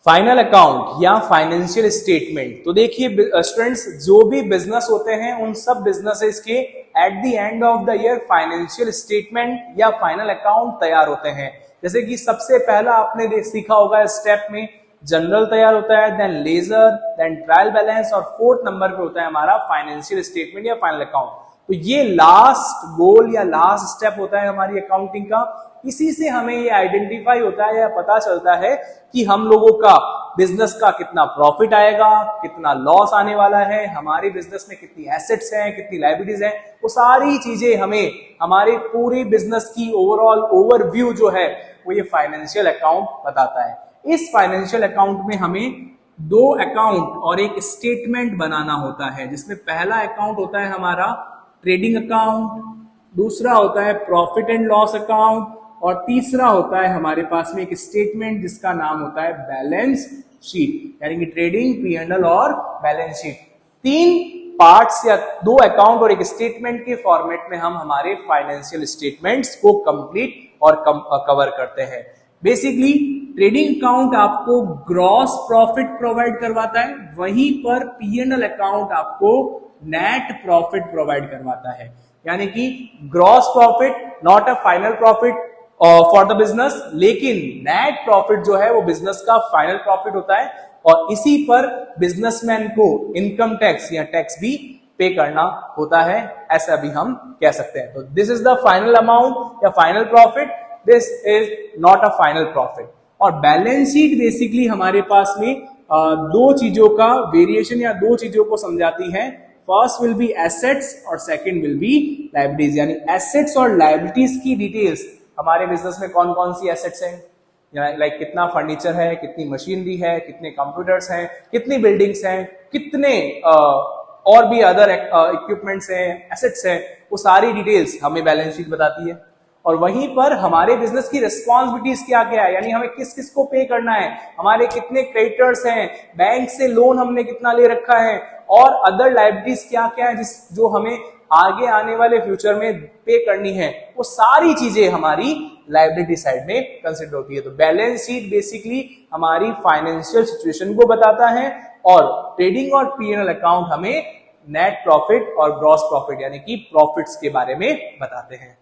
Final account या financial statement. तो देखिए स्टूडेंट्स, जो भी बिजनेस होते हैं उन सब बिजनेसेस के at the end of the year financial statement या फाइनल अकाउंट तैयार होते हैं। जैसे कि सबसे पहला आपने सीखा होगा स्टेप में जनरल तैयार होता है, then ledger, then trial balance और फोर्थ नंबर पे होता है हमारा फाइनेंशियल स्टेटमेंट या फाइनल अकाउंट। तो ये लास्ट गोल या लास्ट स्टेप होता है हमारी अकाउंटिंग का। इसी से हमें ये आइडेंटिफाई होता है या पता चलता है कि हम लोगों का बिजनेस का कितना प्रॉफिट आएगा, कितना लॉस आने वाला है, हमारे बिजनेस में कितनी एसेट्स हैं, कितनी लायबिलिटीज हैं। वो सारी चीजें हमें हमारे पूरे बिजनेस की ओवरऑल ओवरव्यू जो है वो ये फाइनेंशियल अकाउंट बताता है। इस फाइनेंशियल अकाउंट में हमें दो अकाउंट और एक स्टेटमेंट बनाना होता है, जिसमें पहला अकाउंट होता है हमारा ट्रेडिंग अकाउंट, दूसरा होता है प्रॉफिट एंड लॉस अकाउंट और तीसरा होता है हमारे पास में एक स्टेटमेंट जिसका नाम होता है बैलेंस शीट, यानी कि ट्रेडिंग, P&L और बैलेंस शीट। तीन पार्ट्स या दो अकाउंट और एक स्टेटमेंट के फॉर्मेट में हम हमारे फाइनेंशियल स्टेटमेंट्स को कंप्लीट और कवर करते हैं। बेसिकली ट्रेडिंग अकाउंट आपको ग्रॉस प्रॉफिट प्रोवाइड करवाता है, वहीं पर P&L अकाउंट आपको नेट प्रॉफिट प्रोवाइड करवाता है। यानी कि gross profit not a final profit for the business, लेकिन नेट प्रॉफिट जो है वो बिजनेस का फाइनल प्रॉफिट होता है और इसी पर बिजनेसमैन को इनकम टैक्स या टैक्स भी पे करना होता है, ऐसा भी हम कह सकते हैं। तो this is the final amount या final profit, this is not a final profit. और बैलेंस शीट बेसिकली हमारे पास में दो चीजों का वेरिएशन या दो चीजों को समझाती है। फर्स्ट विल बी एसेट्स और सेकंड विल बी लायबिलिटीज। यानी एसेट्स और लायबिलिटीज की डिटेल्स, हमारे बिजनेस में कौन कौन सी एसेट्स हैं, लाइक कितना फर्नीचर है, कितनी मशीनरी है, कितने कंप्यूटर्स हैं, कितनी बिल्डिंग्स हैं, कितने और भी अदर इक्विपमेंट्स हैं, एसेट्स हैं, वो सारी डिटेल्स हमें बैलेंस शीट बताती है। और वहीं पर हमारे बिजनेस की रिस्पॉन्सिबिलिटीज क्या क्या है, यानी हमें किस किस को पे करना है, हमारे कितने क्रेडिटर्स हैं, बैंक से लोन हमने कितना ले रखा है और अदर लायबिलिटीज क्या क्या है जो हमें आगे आने वाले फ्यूचर में पे करनी है, वो सारी चीजें हमारी लायबिलिटी साइड में कंसिडर होती है। तो बैलेंस शीट बेसिकली हमारी फाइनेंशियल सिचुएशन को बताता है और ट्रेडिंग और P&L अकाउंट हमें नेट प्रॉफिट और ग्रॉस प्रॉफिट यानी कि प्रॉफिट्स के बारे में बताते हैं।